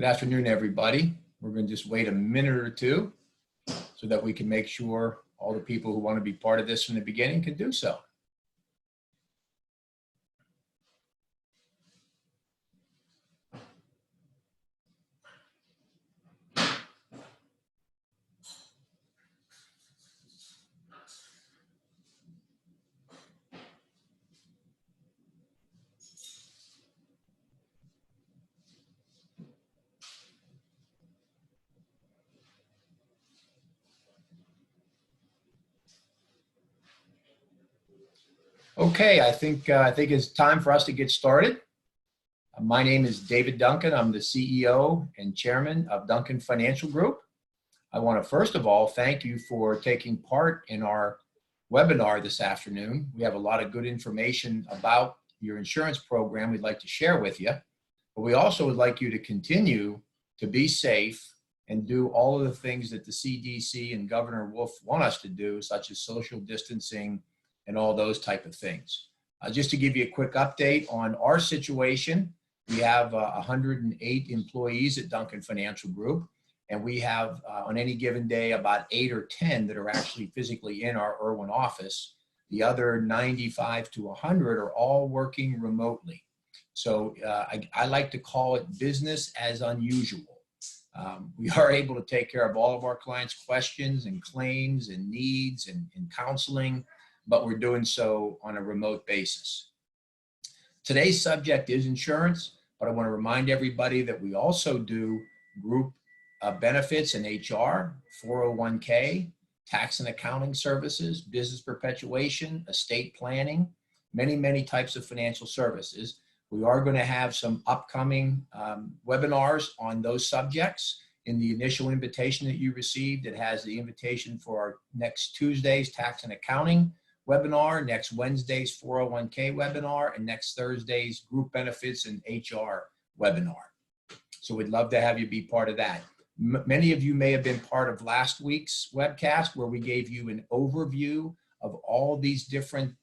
Good afternoon, everybody. We're going to just wait a minute or two so that we can make sure all the people who want to be part of this from the beginning can do so. Okay, I think it's time for us to get started. My name is David Duncan. I'm the CEO and Chairman of Duncan Financial Group. I want to first of all thank you for taking part in our webinar this afternoon. We have a lot of good information about your insurance program we'd like to share with you, but we also would like you to continue to be safe and do all of the things that the CDC and Governor Wolf want us to do, such as social distancing and all those type of things. Just to give you a quick update on our situation, we have 108 employees at Duncan Financial Group, and we have on any given day about 8 or 10 that are actually physically in our Irwin office. The other 95 to 100 are all working remotely. So I like to call it business as unusual. We are able to take care of all of our clients' questions and claims and needs and counseling, but we're doing so on a remote basis. Today's subject is insurance, but I want to remind everybody that we also do group benefits in HR, 401k, tax and accounting services, business perpetuation, estate planning, many types of financial services. We are going to have some upcoming webinars on those subjects. In the initial invitation that you received, it has the invitation for our next Tuesday's tax and accounting webinar, next Wednesday's 401k webinar, and next Thursday's group benefits and HR webinar. So we'd love to have you be part of that. Many of you may have been part of last week's webcast where we gave you an overview of all these different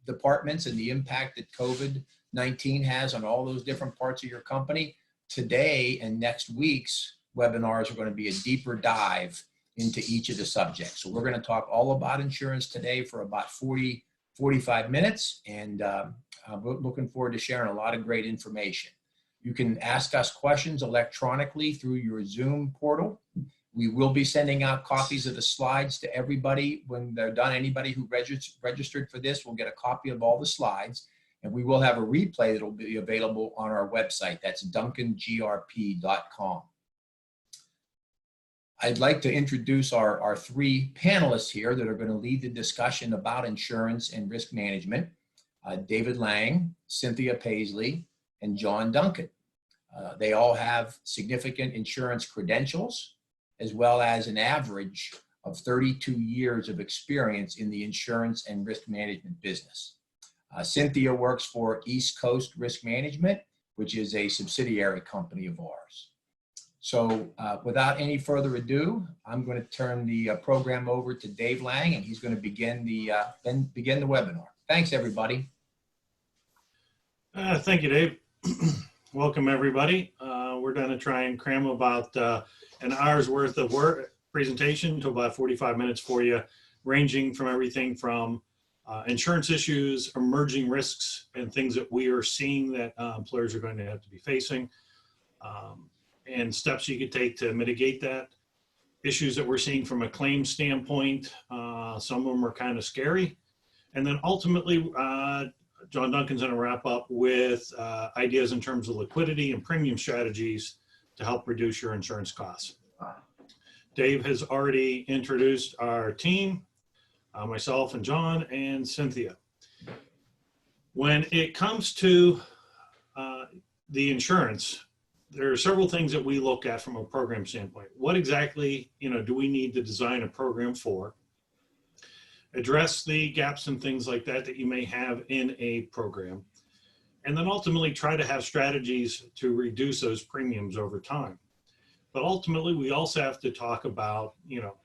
departments and the impact that COVID-19 has on all those different parts of your company. Today and next week's webinars are going to be a deeper dive into each of the subjects. So we're going to talk all about insurance today for about 45 minutes, and we're looking forward to sharing a lot of great information. You can ask us questions electronically through your Zoom portal. We will be sending out copies of the slides to everybody when they're done. Anybody who registered for this will get a copy of all the slides, and we will have a replay that will be available on our website. That's duncangrp.com. I'd like to introduce our three panelists here that are going to lead the discussion about insurance and risk management. David Leng, Cynthia Paisley, and John Duncan. They all have significant insurance credentials, as well as an average of 32 years of experience in the insurance and risk management business. Cynthia works for East Coast Risk Management, which is a subsidiary company of ours. So without any further ado, I'm going to turn the program over to Dave Leng, and he's going to begin the webinar. Thanks, everybody. Thank you, Dave. Welcome, everybody. We're going to try and cram about an hour's worth of presentation to about 45 minutes for you, ranging from everything from insurance issues, emerging risks, and things that we are seeing that employers are going to have to be facing. And steps you could take to mitigate that. Issues that we're seeing from a claim standpoint, some of them are kind of scary. And then ultimately, John Duncan's going to wrap up with ideas in terms of liquidity and premium strategies to help reduce your insurance costs. Dave has already introduced our team, myself and John and Cynthia. When it comes to the insurance, there are several things that we look at from a program standpoint. What exactly, do we need to design a program for? Address the gaps and things like that that you may have in a program. And then ultimately try to have strategies to reduce those premiums over time. But ultimately, we also have to talk about,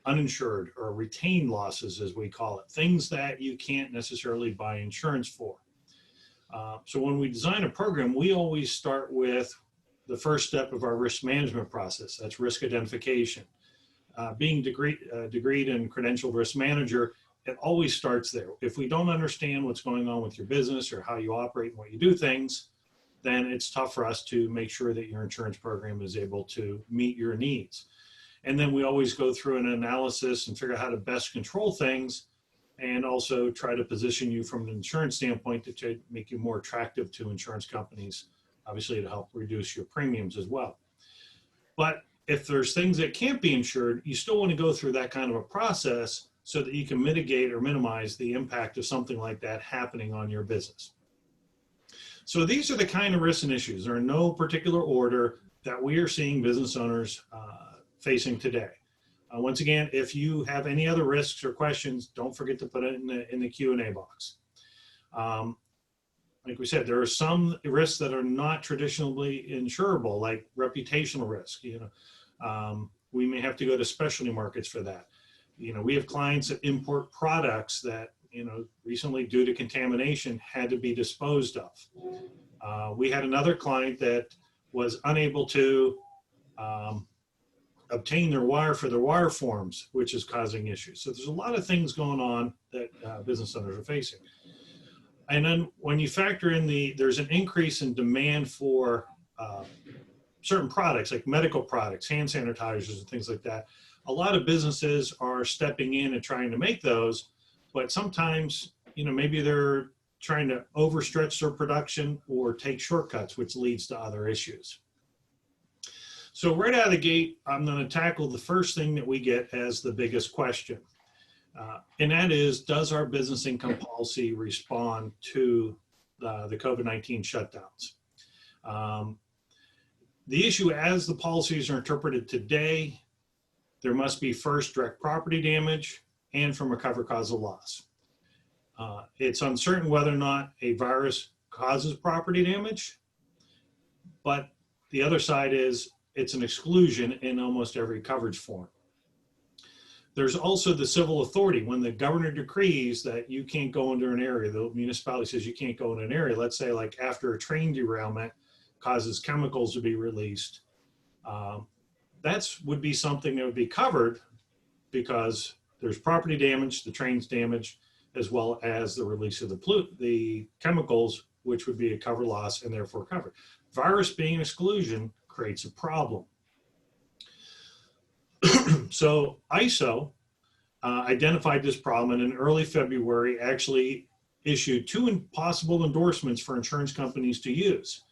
uninsured or retained losses, as we call it, things that you can't necessarily buy insurance for. So when we design a program, we always start with the first step of our risk management process. That's risk identification. Being degreed and credentialed risk manager, it always starts there. If we don't understand what's going on with your business or how you operate and what you do things, then it's tough for us to make sure that your insurance program is able to meet your needs. And then we always go through an analysis and figure out how to best control things, and also try to position you from an insurance standpoint to make you more attractive to insurance companies, obviously to help reduce your premiums as well. But if there's things that can't be insured, you still want to go through that kind of a process so that you can mitigate or minimize the impact of something like that happening on your business. So these are the kind of risks and issues. There are no particular order that we are seeing business owners facing today. Once again, if you have any other risks or questions, don't forget to put it in the Q&A box. Like we said, there are some risks that are not traditionally insurable, like reputational risk. We may have to go to specialty markets for that. We have clients that import products that, recently due to contamination had to be disposed of. We had another client that was unable to obtain their wire for their wire forms, which is causing issues. So there's a lot of things going on that business owners are facing. And then when you factor in there's an increase in demand for certain products like medical products, hand sanitizers and things like that. A lot of businesses are stepping in and trying to make those, but sometimes, maybe they're trying to overstretch their production or take shortcuts, which leads to other issues. So right out of the gate, I'm going to tackle the first thing that we get as the biggest question. And that is, does our business income policy respond to the COVID-19 shutdowns? The issue as the policies are interpreted today, there must be first direct property damage and from a covered cause of loss. It's uncertain whether or not a virus causes property damage, but the other side is it's an exclusion in almost every coverage form. There's also the civil authority. When the governor decrees that you can't go into an area, the municipality says you can't go in an area, let's say like after a train derailment causes chemicals to be released, that would be something that would be covered because there's property damage, the train's damaged, as well as the release of the chemicals, which would be a cover loss and therefore covered. Virus being an exclusion creates a problem. So ISO identified this problem and in early February actually issued 2 possible endorsements for insurance companies to use.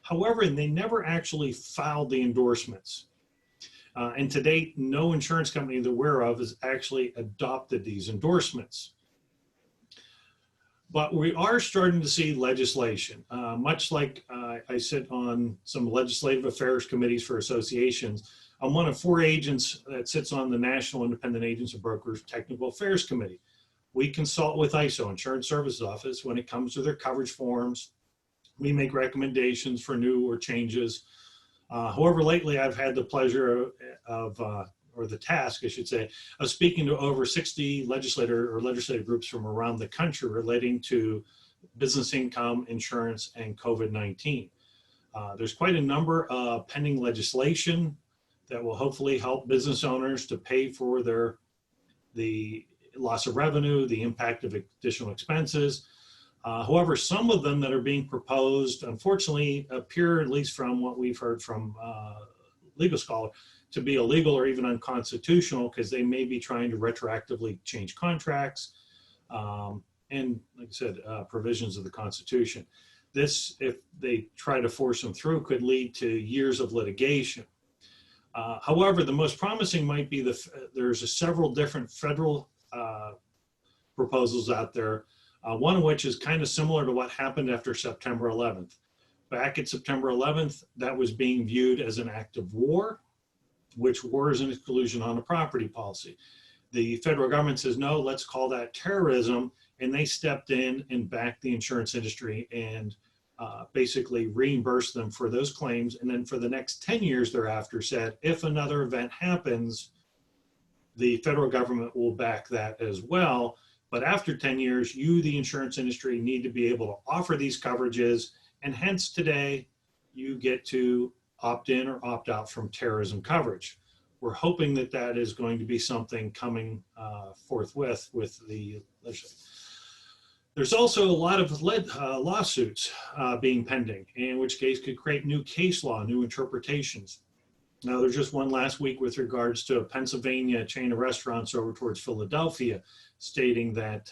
However, they never actually filed the endorsements. And to date, no insurance company they're aware of has actually adopted these endorsements. But we are starting to see legislation, much like I sit on some legislative affairs committees for associations. I'm one of 4 agents that sits on the National Independent Agents and Brokers Technical Affairs Committee. We consult with ISO, Insurance Services Office, when it comes to their coverage forms. We make recommendations for new or changes. However, lately I've had the pleasure of, or the task, I should say, of speaking to over 60 legislative groups from around the country relating to business income, insurance, and COVID-19. There's quite a number of pending legislation that will hopefully help business owners to pay for the loss of revenue, the impact of additional expenses. However, some of them that are being proposed, unfortunately, appear, at least from what we've heard from legal scholars, to be illegal or even unconstitutional because they may be trying to retroactively change contracts and, like I said, provisions of the Constitution. This, if they try to force them through, could lead to years of litigation. However, the most promising might be there's several different federal proposals out there, one of which is kind of similar to what happened after September 11th. Back at September 11th, that was being viewed as an act of war, which war is an exclusion on a property policy. The federal government says, no, let's call that terrorism, and they stepped in and backed the insurance industry and basically reimbursed them for those claims. And then for the next 10 years thereafter said, if another event happens, the federal government will back that as well. But after 10 years, you, the insurance industry, need to be able to offer these coverages. And hence today, you get to opt in or opt out from terrorism coverage. We're hoping that that is going to be something coming forthwith with the legislation. There's also a lot of lawsuits being pending, in which case could create new case law, new interpretations. Now, there's just one last week with regards to a Pennsylvania chain of restaurants over towards Philadelphia, stating that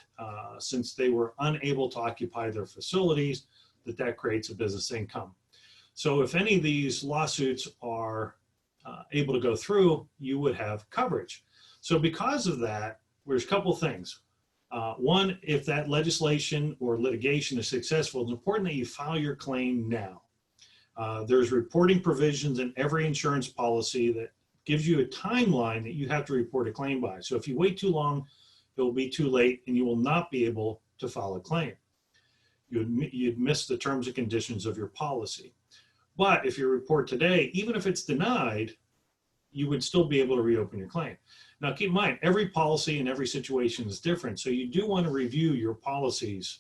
since they were unable to occupy their facilities, that creates a business income. So if any of these lawsuits are able to go through, you would have coverage. So because of that, there's a couple things. One, if that legislation or litigation is successful, it's important that you file your claim now. There's reporting provisions in every insurance policy that gives you a timeline that you have to report a claim by. So if you wait too long, it will be too late and you will not be able to file a claim. You'd miss the terms and conditions of your policy. But if you report today, even if it's denied, you would still be able to reopen your claim. Now, keep in mind, every policy and every situation is different. So you do want to review your policies.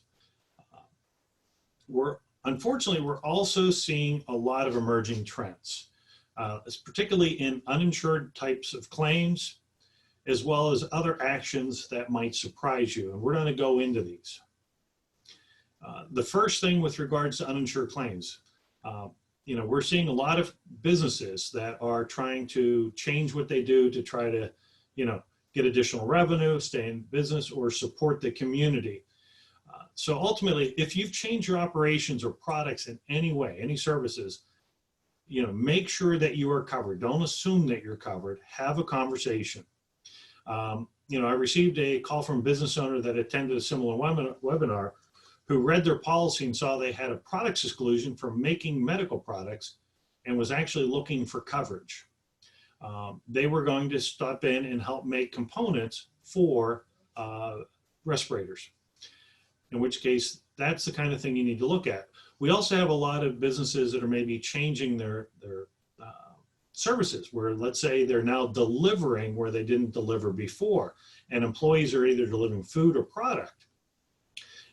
Unfortunately, we're also seeing a lot of emerging trends, particularly in uninsured types of claims, as well as other actions that might surprise you. And we're going to go into these. The first thing with regards to uninsured claims, we're seeing a lot of businesses that are trying to change what they do to try to, get additional revenue, stay in business, or support the community. So ultimately, if you've changed your operations or products in any way, any services, make sure that you are covered. Don't assume that you're covered. Have a conversation. I received a call from a business owner that attended a similar webinar who read their policy and saw they had a products exclusion for making medical products and was actually looking for coverage. They were going to step in and help make components for respirators, in which case that's the kind of thing you need to look at. We also have a lot of businesses that are maybe changing their services, where let's say they're now delivering where they didn't deliver before, and employees are either delivering food or product.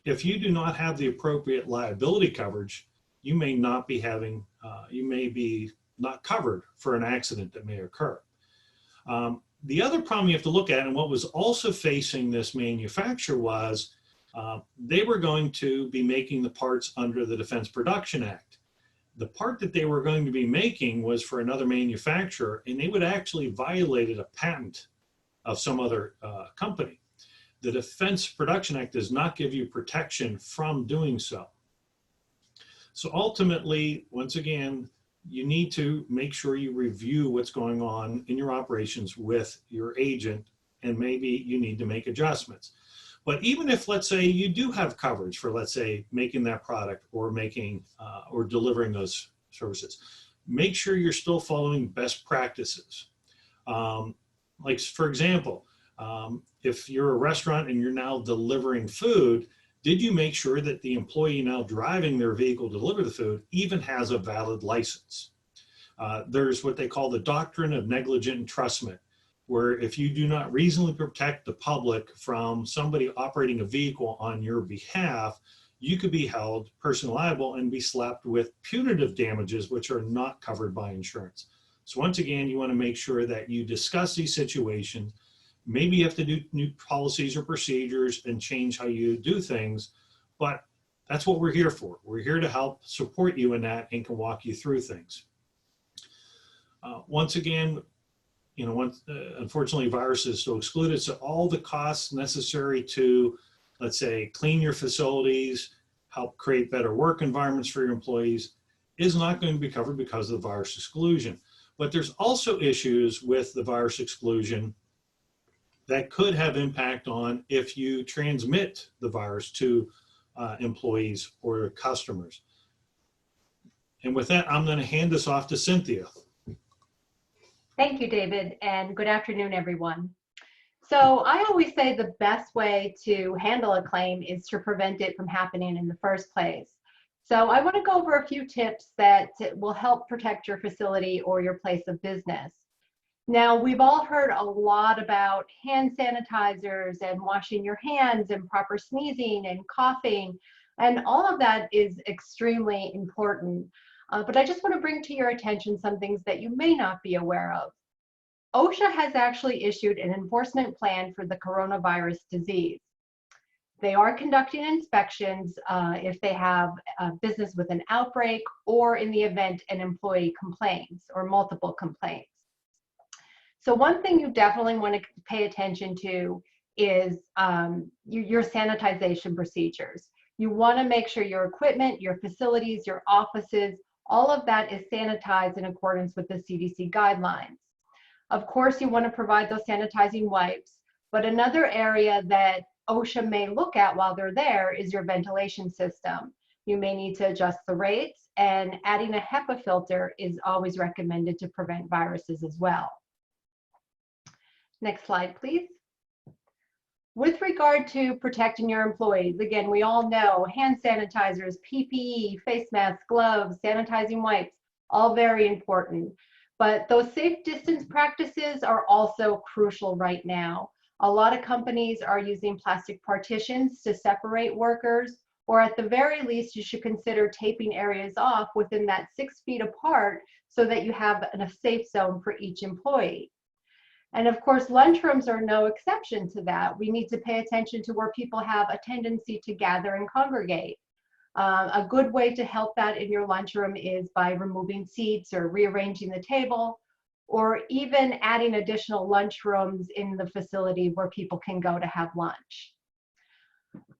If you do not have the appropriate liability coverage, you may not be having, you may be not covered for an accident that may occur. The other problem you have to look at, and what was also facing this manufacturer, was they were going to be making the parts under the Defense Production Act. The part that they were going to be making was for another manufacturer, and they would actually violated a patent of some other company. The Defense Production Act does not give you protection from doing so. So ultimately, once again, you need to make sure you review what's going on in your operations with your agent, and maybe you need to make adjustments. But even if, let's say, you do have coverage for, let's say, making that product or making or delivering those services, make sure you're still following best practices. Like, for example, if you're a restaurant and you're now delivering food, did you make sure that the employee now driving their vehicle to deliver the food even has a valid license? There's what they call the doctrine of negligent entrustment, where if you do not reasonably protect the public from somebody operating a vehicle on your behalf, you could be held personally liable and be slapped with punitive damages, which are not covered by insurance. So once again, you want to make sure that you discuss these situations. Maybe you have to do new policies or procedures and change how you do things, but that's what we're here for. We're here to help support you in that and can walk you through things. Once again, unfortunately, virus is still excluded, so all the costs necessary to, let's say, clean your facilities, help create better work environments for your employees is not going to be covered because of the virus exclusion. But there's also issues with the virus exclusion that could have impact on if you transmit the virus to employees or customers. And with that, I'm going to hand this off to Cynthia. Thank you, David, and good afternoon, everyone. So I always say the best way to handle a claim is to prevent it from happening in the first place. So I want to go over a few tips that will help protect your facility or your place of business. Now, we've all heard a lot about hand sanitizers and washing your hands and proper sneezing and coughing, and all of that is extremely important. But I just want to bring to your attention some things that you may not be aware of. OSHA has actually issued an enforcement plan for the coronavirus disease. They are conducting inspections if they have business with an outbreak or in the event an employee complains or multiple complaints. So one thing you definitely want to pay attention to is your sanitization procedures. You want to make sure your equipment, your facilities, your offices, all of that is sanitized in accordance with the CDC guidelines. Of course, you want to provide those sanitizing wipes, but another area that OSHA may look at while they're there is your ventilation system. You may need to adjust the rates, and adding a HEPA filter is always recommended to prevent viruses as well. Next slide, please. With regard to protecting your employees, again, we all know hand sanitizers, PPE, face masks, gloves, sanitizing wipes, all very important. But those safe distance practices are also crucial right now. A lot of companies are using plastic partitions to separate workers, or at the very least, you should consider taping areas off within that 6 feet apart so that you have a safe zone for each employee. And of course, lunchrooms are no exception to that. We need to pay attention to where people have a tendency to gather and congregate. A good way to help that in your lunchroom is by removing seats or rearranging the table, or even adding additional lunchrooms in the facility where people can go to have lunch.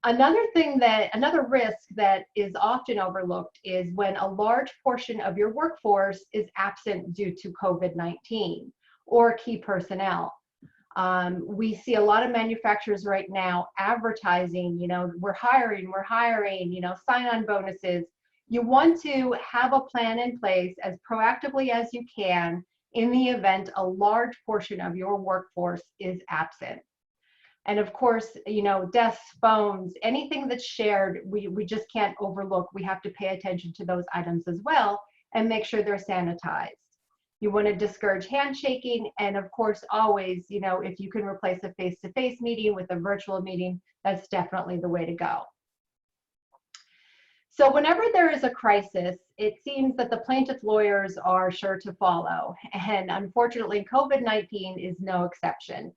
Another risk that is often overlooked is when a large portion of your workforce is absent due to COVID-19 or key personnel. We see a lot of manufacturers right now advertising, we're hiring, sign-on bonuses. You want to have a plan in place as proactively as you can in the event a large portion of your workforce is absent. And of course, desks, phones, anything that's shared, we just can't overlook. We have to pay attention to those items as well and make sure they're sanitized. You want to discourage handshaking, and of course, always, if you can replace a face-to-face meeting with a virtual meeting, that's definitely the way to go. So whenever there is a crisis, it seems that the plaintiff lawyers are sure to follow, and unfortunately, COVID-19 is no exception.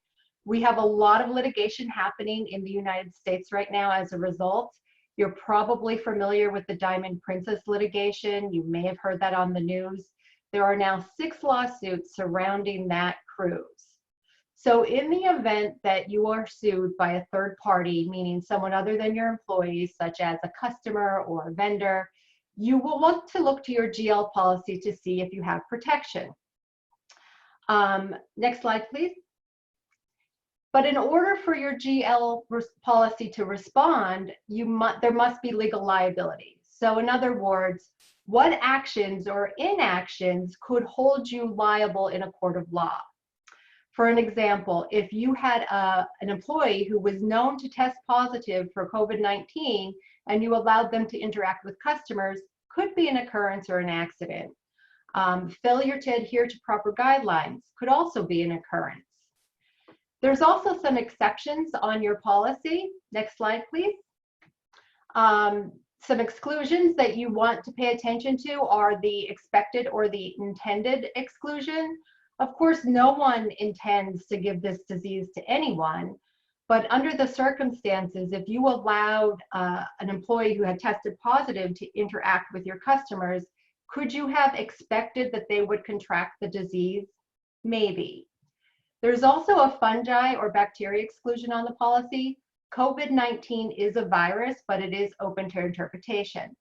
We have a lot of litigation happening in the United States right now as a result. You're probably familiar with the Diamond Princess litigation. You may have heard that on the news. There are now 6 lawsuits surrounding that cruise. So in the event that you are sued by a third party, meaning someone other than your employees, such as a customer or a vendor, you will want to look to your GL policy to see if you have protection. Next slide, please. But in order for your GL policy to respond, there must be legal liability. So in other words, what actions or inactions could hold you liable in a court of law? For an example, if you had an employee who was known to test positive for COVID-19 and you allowed them to interact with customers, could be an occurrence or an accident. Failure to adhere to proper guidelines could also be an occurrence. There's also some exceptions on your policy. Next slide, please. Some exclusions that you want to pay attention to are the expected or the intended exclusion. Of course, no one intends to give this disease to anyone, but under the circumstances, if you allowed an employee who had tested positive to interact with your customers, could you have expected that they would contract the disease? Maybe. There's also a fungi or bacteria exclusion on the policy. COVID-19 is a virus, but it is open to interpretation.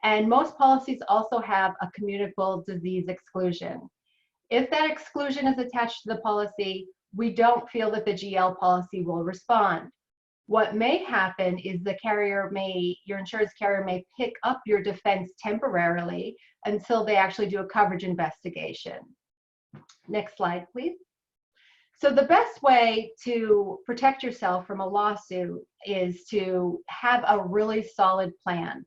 And most policies also have a communicable disease exclusion. If that exclusion is attached to the policy, we don't feel that the GL policy will respond. What may happen is your insurance carrier may pick up your defense temporarily until they actually do a coverage investigation. Next slide, please. So the best way to protect yourself from a lawsuit is to have a really solid plan.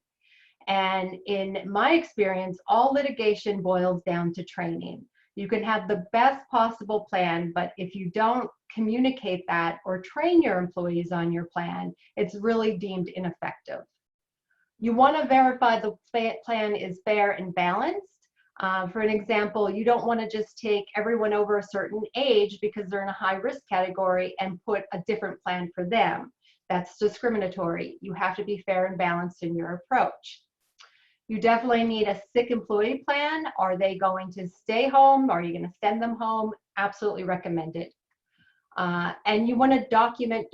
And in my experience, all litigation boils down to training. You can have the best possible plan, but if you don't communicate that or train your employees on your plan, it's really deemed ineffective. You want to verify the plan is fair and balanced. For an example, you don't want to just take everyone over a certain age because they're in a high risk category and put a different plan for them. That's discriminatory. You have to be fair and balanced in your approach. You definitely need a sick employee plan. Are they going to stay home? Are you going to send them home? Absolutely recommended. And you want to document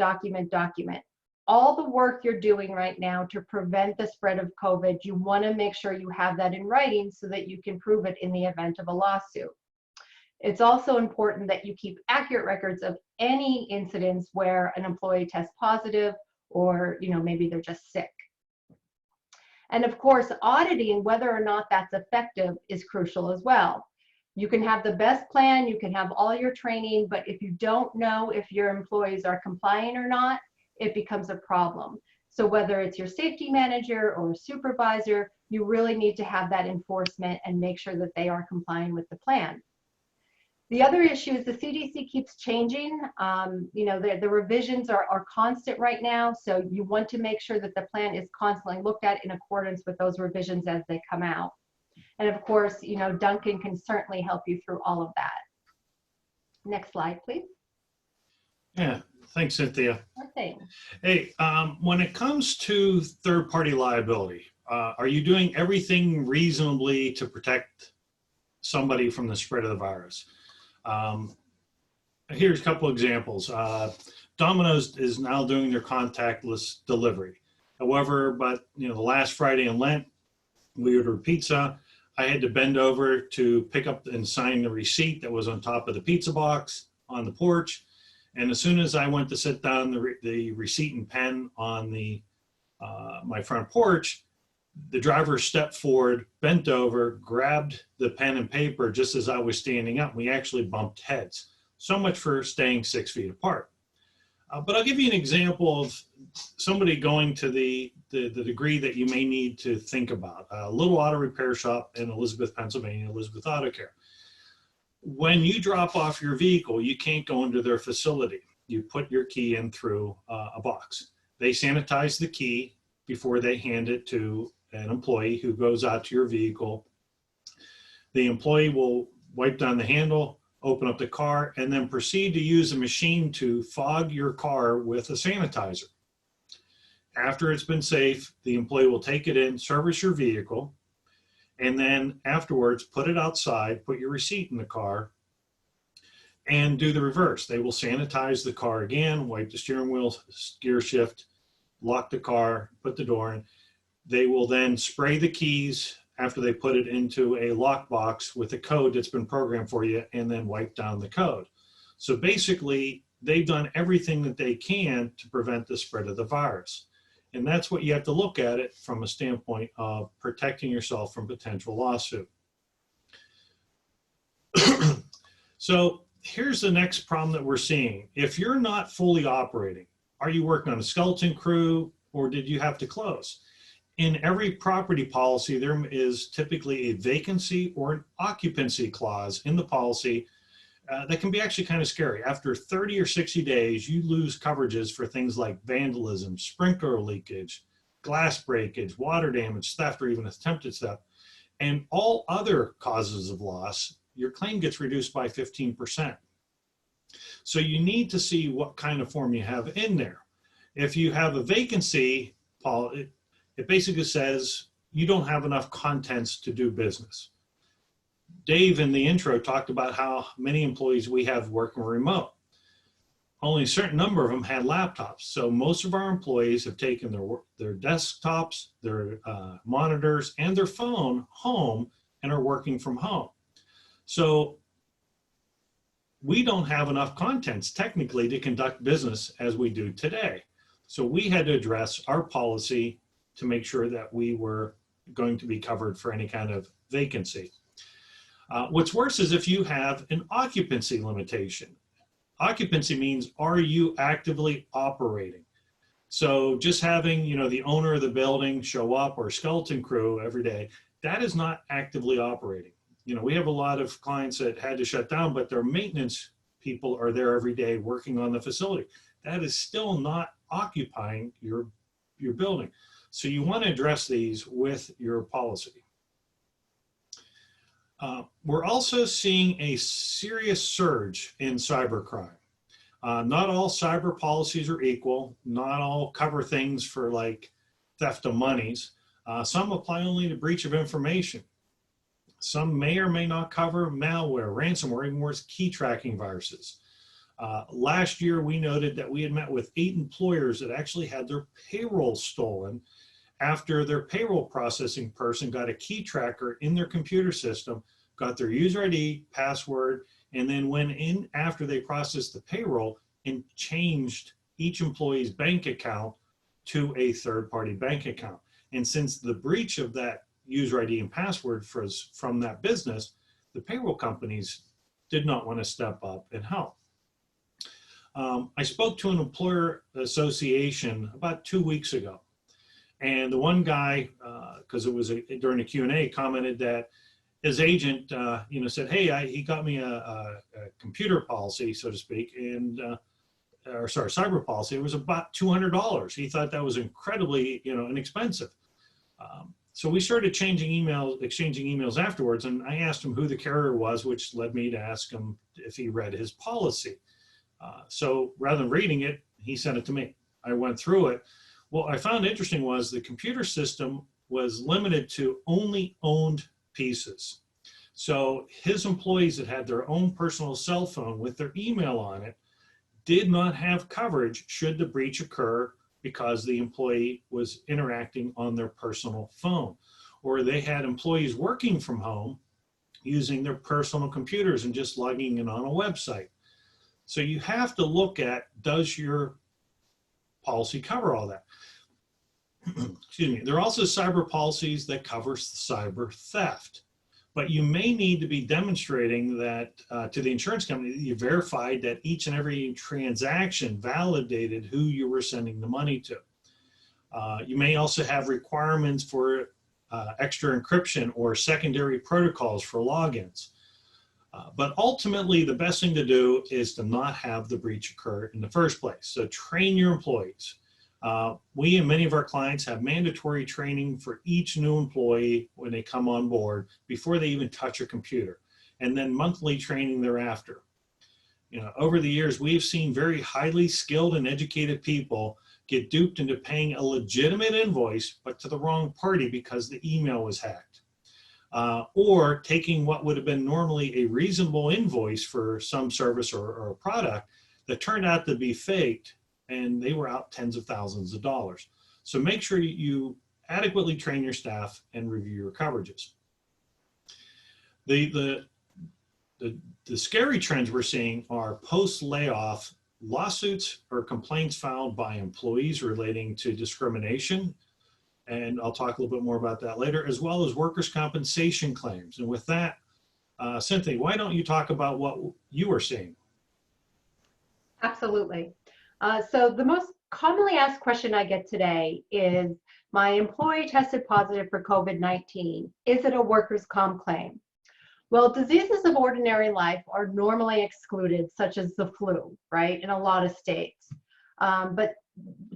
all the work you're doing right now to prevent the spread of COVID. You want to make sure you have that in writing so that you can prove it in the event of a lawsuit. It's also important that you keep accurate records of any incidents where an employee tests positive or maybe they're just sick. And of course, auditing whether or not that's effective is crucial as well. You can have the best plan, you can have all your training, but if you don't know if your employees are compliant or not, it becomes a problem. So whether it's your safety manager or a supervisor, you really need to have that enforcement and make sure that they are compliant with the plan. The other issue is the CDC keeps changing. The revisions are constant right now, so you want to make sure that the plan is constantly looked at in accordance with those revisions as they come out. And of course, Duncan can certainly help you through all of that. Next slide, please. Yeah, thanks, Cynthia. Sure thing. Hey, when it comes to third-party liability, are you doing everything reasonably to protect somebody from the spread of the virus? Here's a couple examples. Domino's is now doing their contactless delivery. However, the last Friday in Lent, we ordered pizza. I had to bend over to pick up and sign the receipt that was on top of the pizza box on the porch. And as soon as I went to sit down the receipt and pen on my front porch, the driver stepped forward, bent over, grabbed the pen and paper just as I was standing up. We actually bumped heads. So much for staying 6 feet apart. But I'll give you an example of somebody going to the degree that you may need to think about. A little auto repair shop in Elizabeth, Pennsylvania, Elizabeth Auto Care. When you drop off your vehicle, you can't go into their facility. You put your key in through a box. They sanitize the key before they hand it to an employee who goes out to your vehicle. The employee will wipe down the handle, open up the car, and then proceed to use a machine to fog your car with a sanitizer. After it's been safe, the employee will take it in, service your vehicle, and then afterwards put it outside, put your receipt in the car, and do the reverse. They will sanitize the car again, wipe the steering wheel, gear shift, lock the car, put the door in. They will then spray the keys after they put it into a lockbox with a code that's been programmed for you, and then wipe down the code. So basically, they've done everything that they can to prevent the spread of the virus. And that's what you have to look at it from a standpoint of protecting yourself from potential lawsuit. So here's the next problem that we're seeing. If you're not fully operating, are you working on a skeleton crew or did you have to close? In every property policy, there is typically a vacancy or an occupancy clause in the policy that can be actually kind of scary. After 30 or 60 days, you lose coverages for things like vandalism, sprinkler leakage, glass breakage, water damage, theft, or even attempted theft. And all other causes of loss, your claim gets reduced by 15%. So you need to see what kind of form you have in there. If you have a vacancy, it basically says you don't have enough contents to do business. Dave in the intro talked about how many employees we have working remote. Only a certain number of them had laptops. So most of our employees have taken their desktops, their monitors, and their phone home and are working from home. So we don't have enough contents technically to conduct business as we do today. So we had to address our policy to make sure that we were going to be covered for any kind of vacancy. What's worse is if you have an occupancy limitation. Occupancy means, are you actively operating? So just having, the owner of the building show up or skeleton crew every day, that is not actively operating. We have a lot of clients that had to shut down, but their maintenance people are there every day working on the facility. That is still not occupying your building. So you want to address these with your policy. We're also seeing a serious surge in cybercrime. Not all cyber policies are equal. Not all cover things for like theft of monies. Some apply only to breach of information. Some may or may not cover malware, ransomware, even worse, key tracking viruses. Last year, we noted that we had met with 8 employers that actually had their payroll stolen after their payroll processing person got a key tracker in their computer system, got their user ID, password, and then went in after they processed the payroll and changed each employee's bank account to a third-party bank account. And since the breach of that user ID and password from that business, the payroll companies did not want to step up and help. I spoke to an employer association about 2 weeks ago, and the one guy, because it was during a Q&A, commented that his agent, said, "Hey, he got me a computer policy, so to speak, and cyber policy. It was about $200. He thought that was incredibly, inexpensive." So we started exchanging emails afterwards, and I asked him who the carrier was, which led me to ask him if he read his policy. So rather than reading it, he sent it to me. I went through it. What I found interesting was the computer system was limited to only owned pieces. So his employees that had their own personal cell phone with their email on it did not have coverage should the breach occur because the employee was interacting on their personal phone. Or they had employees working from home using their personal computers and just logging in on a website. So you have to look at, does your policy cover all that? Excuse me. There are also cyber policies that cover cyber theft, but you may need to be demonstrating that to the insurance company that you verified that each and every transaction validated who you were sending the money to. You may also have requirements for extra encryption or secondary protocols for logins. But ultimately, the best thing to do is to not have the breach occur in the first place. So train your employees. We and many of our clients have mandatory training for each new employee when they come on board before they even touch a computer, and then monthly training thereafter. Over the years, we've seen very highly skilled and educated people get duped into paying a legitimate invoice, but to the wrong party because the email was hacked. Or taking what would have been normally a reasonable invoice for some service or a product that turned out to be faked, and they were out tens of thousands of dollars. So make sure you adequately train your staff and review your coverages. The scary trends we're seeing are post-layoff lawsuits or complaints filed by employees relating to discrimination, and I'll talk a little bit more about that later, as well as workers' compensation claims. And with that, Cynthia, why don't you talk about what you are seeing? Absolutely. So the most commonly asked question I get today is, my employee tested positive for COVID-19. Is it a workers' comp claim? Well, diseases of ordinary life are normally excluded, such as the flu, right, in a lot of states. But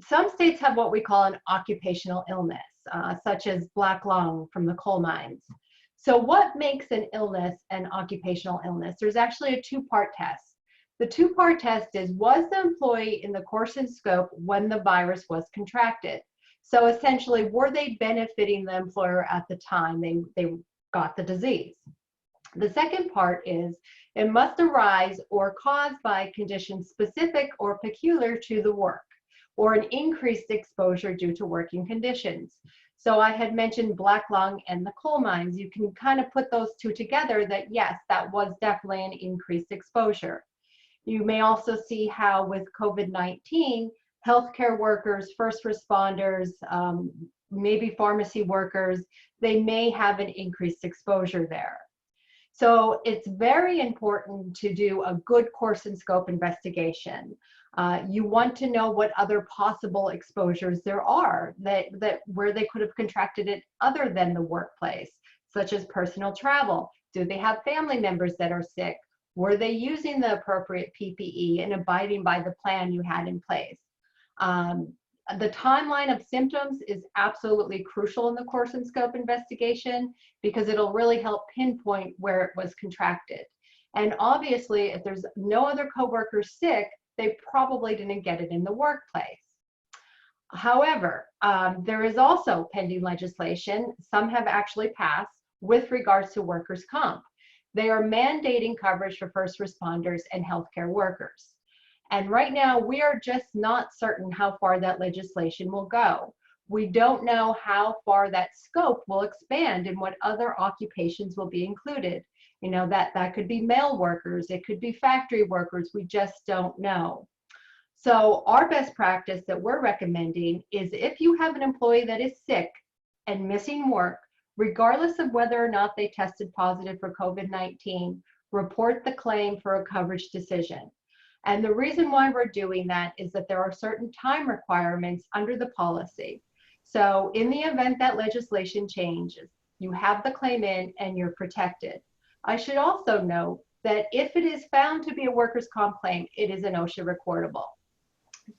some states have what we call an occupational illness, such as black lung from the coal mines. So what makes an illness an occupational illness? There's actually a two-part test. The two-part test is, was the employee in the course and scope when the virus was contracted? So essentially, were they benefiting the employer at the time they got the disease? The second part is, it must arise or caused by conditions specific or peculiar to the work, or an increased exposure due to working conditions. So I had mentioned black lung and the coal mines. You can kind of put those two together that yes, that was definitely an increased exposure. You may also see how with COVID-19, healthcare workers, first responders, maybe pharmacy workers, they may have an increased exposure there. So it's very important to do a good course and scope investigation. You want to know what other possible exposures there are that where they could have contracted it other than the workplace, such as personal travel. Do they have family members that are sick? Were they using the appropriate PPE and abiding by the plan you had in place? The timeline of symptoms is absolutely crucial in the course and scope investigation because it'll really help pinpoint where it was contracted. And obviously, if there's no other coworkers sick, they probably didn't get it in the workplace. However, there is also pending legislation, some have actually passed, with regards to workers' comp. They are mandating coverage for first responders and healthcare workers. And right now, we are just not certain how far that legislation will go. We don't know how far that scope will expand and what other occupations will be included. You know, that could be mail workers, it could be factory workers, we just don't know. So our best practice that we're recommending is if you have an employee that is sick and missing work, regardless of whether or not they tested positive for COVID-19, report the claim for a coverage decision. And the reason why we're doing that is that there are certain time requirements under the policy. So in the event that legislation changes, you have the claim in and you're protected. I should also note that if it is found to be a workers' comp claim, it is an OSHA recordable.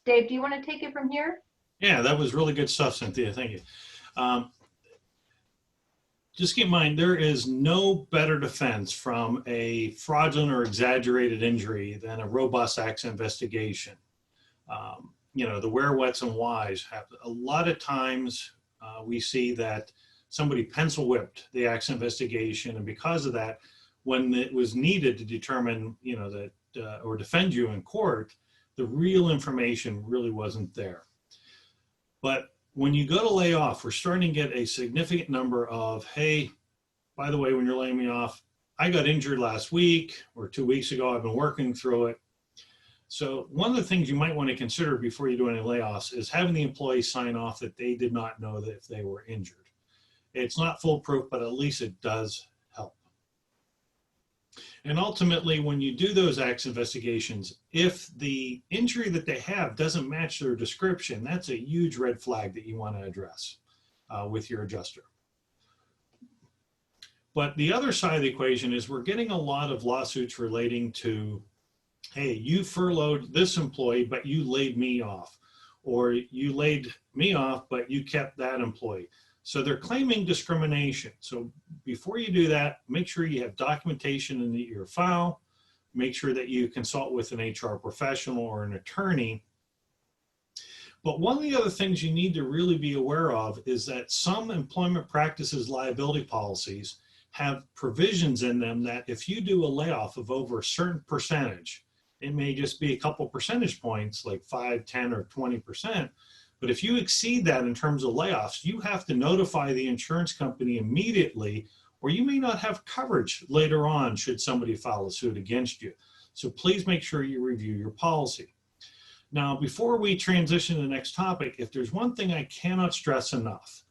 Dave, do you want to take it from here? Yeah, that was really good stuff, Cynthia. Thank you. Just keep in mind, there is no better defense from a fraudulent or exaggerated injury than a robust accident investigation. You know, the where, whats, and whys have a lot of times we see that somebody pencil whipped the accident investigation, and because of that, when it was needed to determine, you know, that or defend you in court, the real information really wasn't there. But when you go to lay off, we're starting to get a significant number of, hey, by the way, when you're laying me off, I got injured last week or 2 weeks ago, I've been working through it. So one of the things you might want to consider before you do any layoffs is having the employee sign off that they did not know that if they were injured. It's not foolproof, but at least it does help. And ultimately, when you do those accident investigations, if the injury that they have doesn't match their description, that's a huge red flag that you want to address with your adjuster. But the other side of the equation is we're getting a lot of lawsuits relating to, hey, you furloughed this employee, but you laid me off, or you laid me off, but you kept that employee. So they're claiming discrimination. So before you do that, make sure you have documentation in your file. Make sure that you consult with an HR professional or an attorney. But one of the other things you need to really be aware of is that some employment practices liability policies have provisions in them that if you do a layoff of over a certain percentage, it may just be a couple percentage points, like 5, 10, or 20%. But if you exceed that in terms of layoffs, you have to notify the insurance company immediately, or you may not have coverage later on should somebody file a suit against you. So please make sure you review your policy. Now, before we transition to the next topic, if there's one thing I cannot stress enough,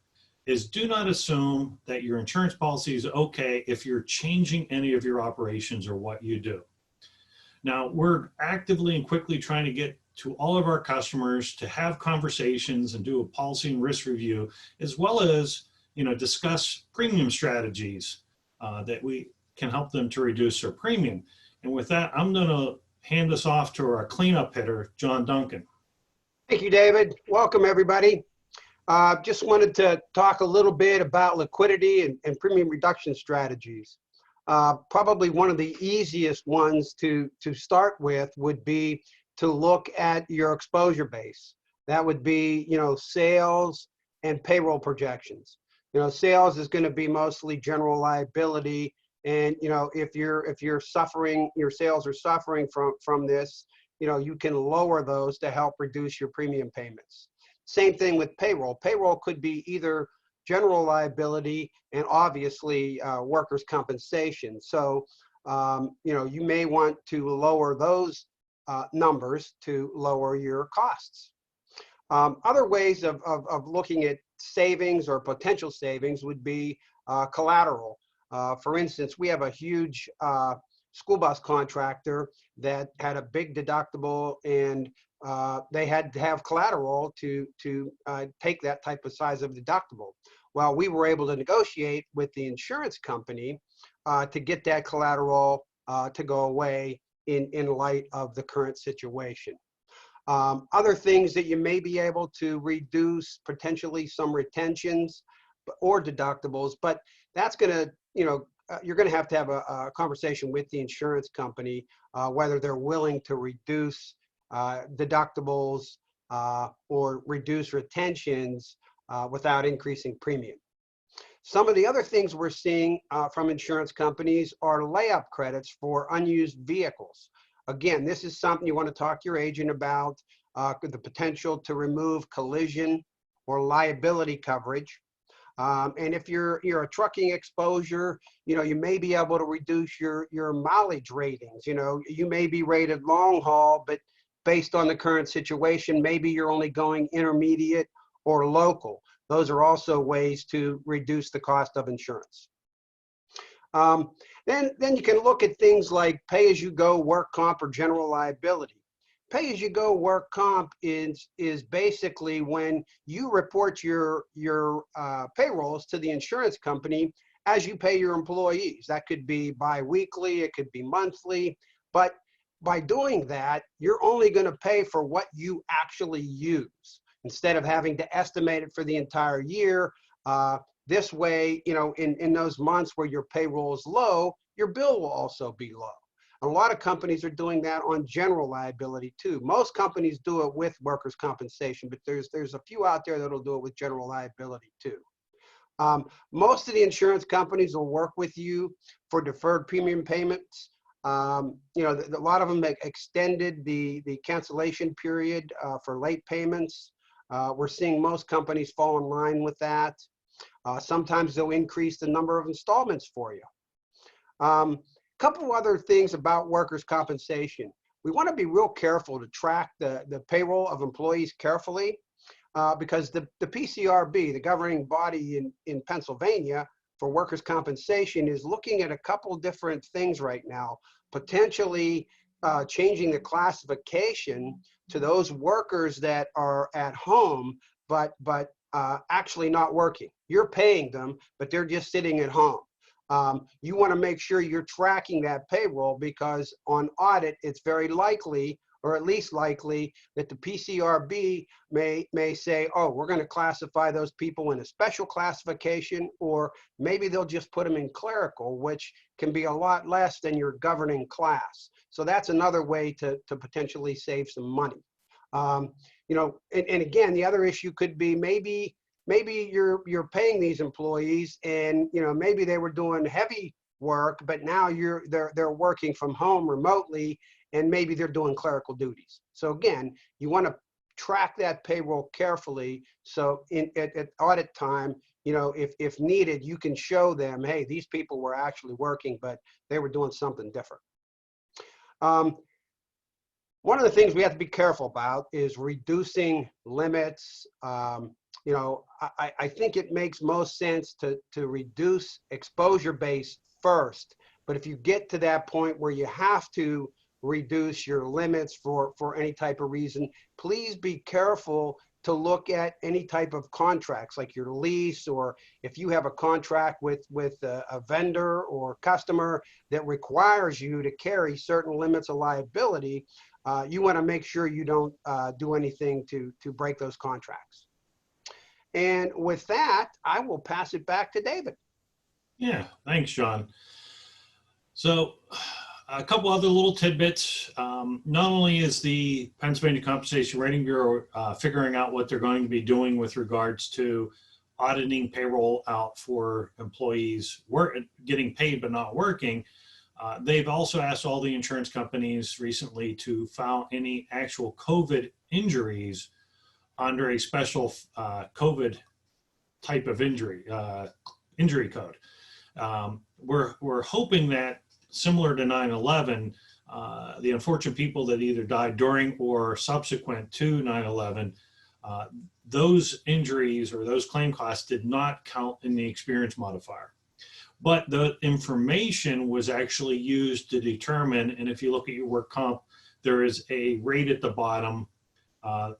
is do not assume that your insurance policy is okay if you're changing any of your operations or what you do. Now, we're actively and quickly trying to get to all of our customers to have conversations and do a policy and risk review, as well as, you know, discuss premium strategies that we can help them to reduce their premium. And with that, I'm going to hand this off to our cleanup hitter, John Duncan. Thank you, David. Welcome, everybody. Just wanted to talk a little bit about liquidity and premium reduction strategies. Probably one of the easiest ones to start with would be to look at your exposure base. That would be, you know, sales and payroll projections. You know, sales is going to be mostly general liability, and you know, if you're suffering, your sales are suffering from this, you know, you can lower those to help reduce your premium payments. Same thing with payroll. Payroll could be either general liability and obviously workers' compensation. So, you know, you may want to lower those numbers to lower your costs. Other ways of looking at savings or potential savings would be collateral. For instance, we have a huge school bus contractor that had a big deductible, and they had to have collateral to take that type of size of deductible. Well, we were able to negotiate with the insurance company to get that collateral to go away in light of the current situation. Other things that you may be able to reduce, potentially some retentions or deductibles, but that's going to, you're going to have a conversation with the insurance company, whether they're willing to reduce deductibles or reduce retentions without increasing premium. Some of the other things we're seeing from insurance companies are layup credits for unused vehicles. Again, this is something you want to talk to your agent about, the potential to remove collision or liability coverage. And if you're a trucking exposure, you may be able to reduce your mileage ratings. You may be rated long haul, but based on the current situation, maybe you're only going intermediate or local. Those are also ways to reduce the cost of insurance. Then you can look at things like pay-as-you-go work comp or general liability. Pay-as-you-go work comp is basically when you report your payrolls to the insurance company as you pay your employees. That could be bi-weekly, it could be monthly, but by doing that, you're only going to pay for what you actually use instead of having to estimate it for the entire year. This way, in those months where your payroll is low, your bill will also be low. A lot of companies are doing that on general liability too. Most companies do it with workers' compensation, but there's a few out there that'll do it with general liability too. Most of the insurance companies will work with you for deferred premium payments. A lot of them extended the cancellation period for late payments. We're seeing most companies fall in line with that. Sometimes they'll increase the number of installments for you. Couple other things about workers' compensation. We want to be real careful to track the payroll of employees carefully because the PCRB, the governing body in Pennsylvania for workers' compensation, is looking at a couple different things right now, potentially changing the classification to those workers that are at home, but actually not working. You're paying them, but they're just sitting at home. You want to make sure you're tracking that payroll because on audit, it's very likely, or at least likely, that the PCRB may say, oh, we're going to classify those people in a special classification, or maybe they'll just put them in clerical, which can be a lot less than your governing class. So that's another way to potentially save some money. And again, the other issue could be maybe you're paying these employees and maybe they were doing heavy work, but now they're working from home remotely and maybe they're doing clerical duties. So again, you want to track that payroll carefully. So at audit time, if needed, you can show them, hey, these people were actually working, but they were doing something different. One of the things we have to be careful about is reducing limits. I think it makes most sense to reduce exposure base first. But if you get to that point where you have to reduce your limits for any type of reason, please be careful to look at any type of contracts like your lease, or if you have a contract with a vendor or customer that requires you to carry certain limits of liability, you want to make sure you don't do anything to break those contracts. And with that, I will pass it back to David. Yeah, thanks, John. So a couple other little tidbits. Not only is the Pennsylvania Compensation Rating Bureau figuring out what they're going to be doing with regards to auditing payroll out for employees getting paid but not working, they've also asked all the insurance companies recently to file any actual COVID injuries under a special COVID type of injury code. We're hoping that, similar to 9/11, the unfortunate people that either died during or subsequent to 9/11, those injuries or those claim costs did not count in the experience modifier. But the information was actually used to determine, and if you look at your work comp, there is a rate at the bottom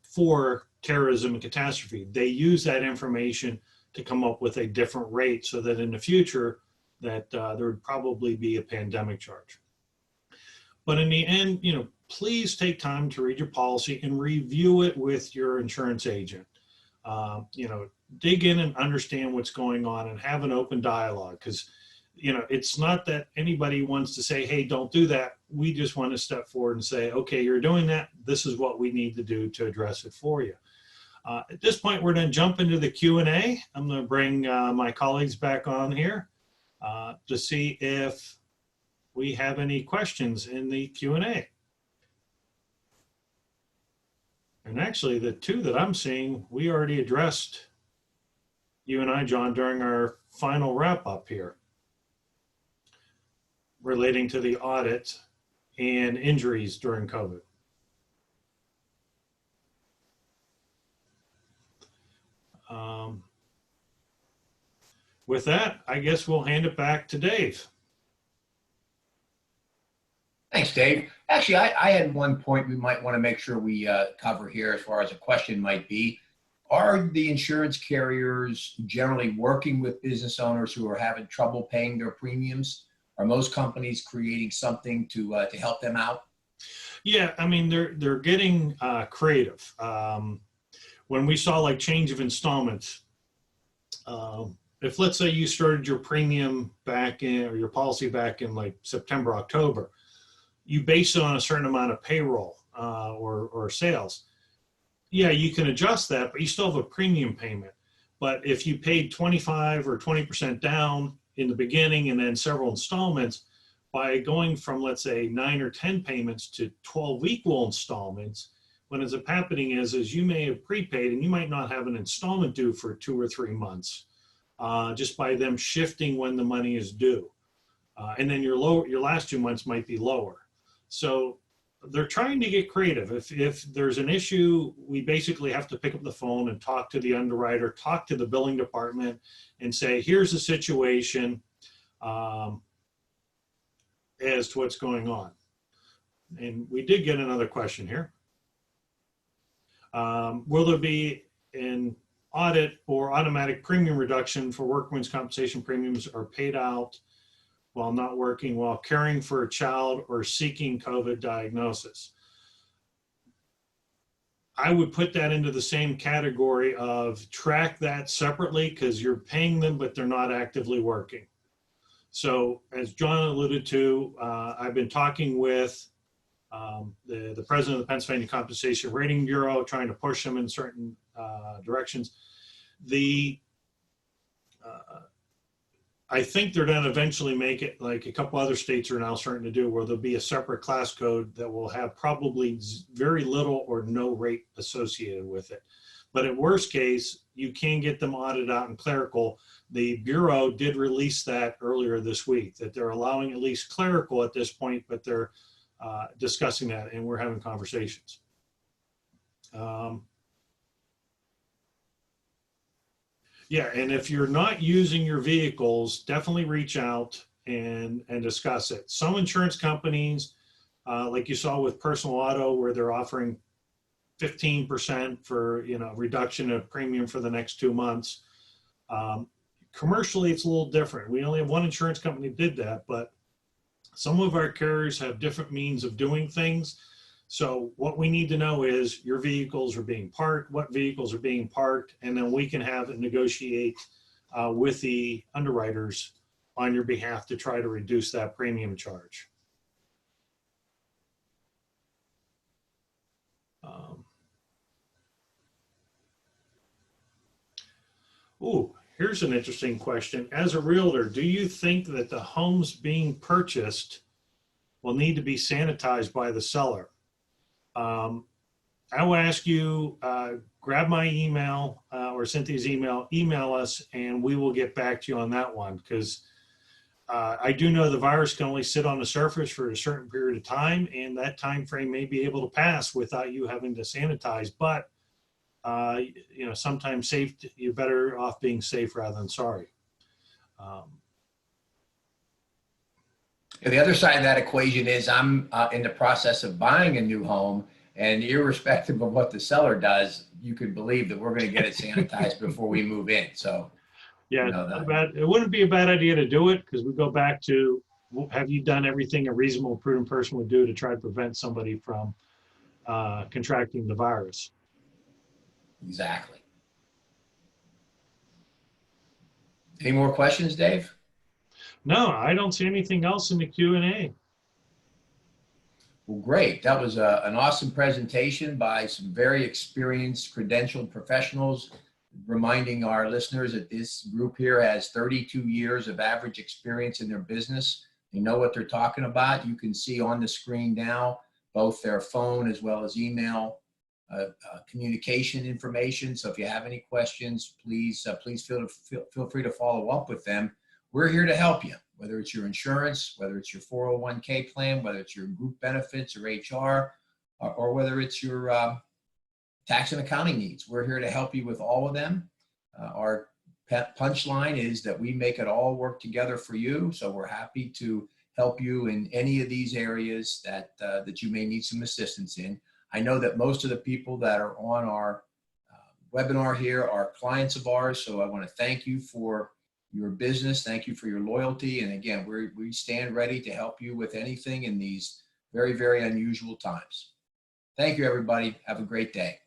for terrorism and catastrophe. They use that information to come up with a different rate so that in the future that there would probably be a pandemic charge. But in the end, please take time to read your policy and review it with your insurance agent. Dig in and understand what's going on and have an open dialogue, because it's not that anybody wants to say, hey, don't do that. We just want to step forward and say, okay, you're doing that. This is what we need to do to address it for you. At this point, we're going to jump into the Q&A. I'm going to bring my colleagues back on here to see if we have any questions in the Q&A. And actually, the two that I'm seeing, we already addressed, you and I, John, during our final wrap up here, relating to the audit and injuries during COVID. With that, I guess we'll hand it back to Dave. Thanks, Dave. Actually, I had one point we might want to make sure we cover here as far as a question might be. Are the insurance carriers generally working with business owners who are having trouble paying their premiums? Are most companies creating something to help them out? Yeah, I mean, they're getting creative. When we saw like change of installments, if let's say you started your premium back in, or your policy back in like September, October, you base it on a certain amount of payroll or sales. Yeah, you can adjust that, but you still have a premium payment. But if you paid 25 or 20% down in the beginning and then several installments, by going from, let's say, 9 or 10 payments to 12 equal installments, what ends up happening is you may have prepaid and you might not have an installment due for 2 or 3 months, just by them shifting when the money is due. And then your last 2 months might be lower. So they're trying to get creative. If there's an issue, we basically have to pick up the phone and talk to the underwriter, talk to the billing department and say, here's the situation as to what's going on. And we did get another question here. Will there be an audit or automatic premium reduction for workmen's compensation premiums are paid out while not working, while caring for a child or seeking COVID diagnosis? I would put that into the same category of track that separately, because you're paying them, but they're not actively working. So as John alluded to, I've been talking with the president of the Pennsylvania Compensation Rating Bureau, trying to push them in certain directions. I think they're going to eventually make it like a couple other states are now starting to do, where there'll be a separate class code that will have probably very little or no rate associated with it. But in worst case, you can get them audited out in clerical. The Bureau did release that earlier this week, that they're allowing at least clerical at this point, but they're discussing that, and we're having conversations. Yeah, and if you're not using your vehicles, definitely reach out and discuss it. Some insurance companies, like you saw with personal auto, where they're offering 15% for reduction of premium for the next 2 months. Commercially, it's a little different. We only have one insurance company that did that, but some of our carriers have different means of doing things. So what we need to know is your vehicles are being parked, what vehicles are being parked, and then we can have it negotiate with the underwriters on your behalf to try to reduce that premium charge. Here's an interesting question. As a realtor, do you think that the homes being purchased will need to be sanitized by the seller? I will ask you, grab my email or Cynthia's email us, and we will get back to you on that one, because I do know the virus can only sit on the surface for a certain period of time, and that time frame may be able to pass without you having to sanitize. But sometimes you're better off being safe rather than sorry. The other side of that equation is I'm in the process of buying a new home, and irrespective of what the seller does, you could believe that we're going to get it sanitized before we move in. So yeah, it wouldn't be a bad idea to do it, because we go back to have you done everything a reasonable, prudent person would do to try to prevent somebody from contracting the virus? Exactly. Any more questions, Dave? No, I don't see anything else in the Q&A. Well, great. That was an awesome presentation by some very experienced, credentialed professionals, reminding our listeners that this group here has 32 years of average experience in their business. They know what they're talking about. You can see on the screen now both their phone as well as email communication information. So if you have any questions, please feel free to follow up with them. We're here to help you, whether it's your insurance, whether it's your 401k plan, whether it's your group benefits or HR, or whether it's your tax and accounting needs. We're here to help you with all of them. Our punchline is that we make it all work together for you. So we're happy to help you in any of these areas that you may need some assistance in. I know that most of the people that are on our webinar here are clients of ours. So I want to thank you for your business. Thank you for your loyalty. And again, we stand ready to help you with anything in these very, very unusual times. Thank you, everybody. Have a great day.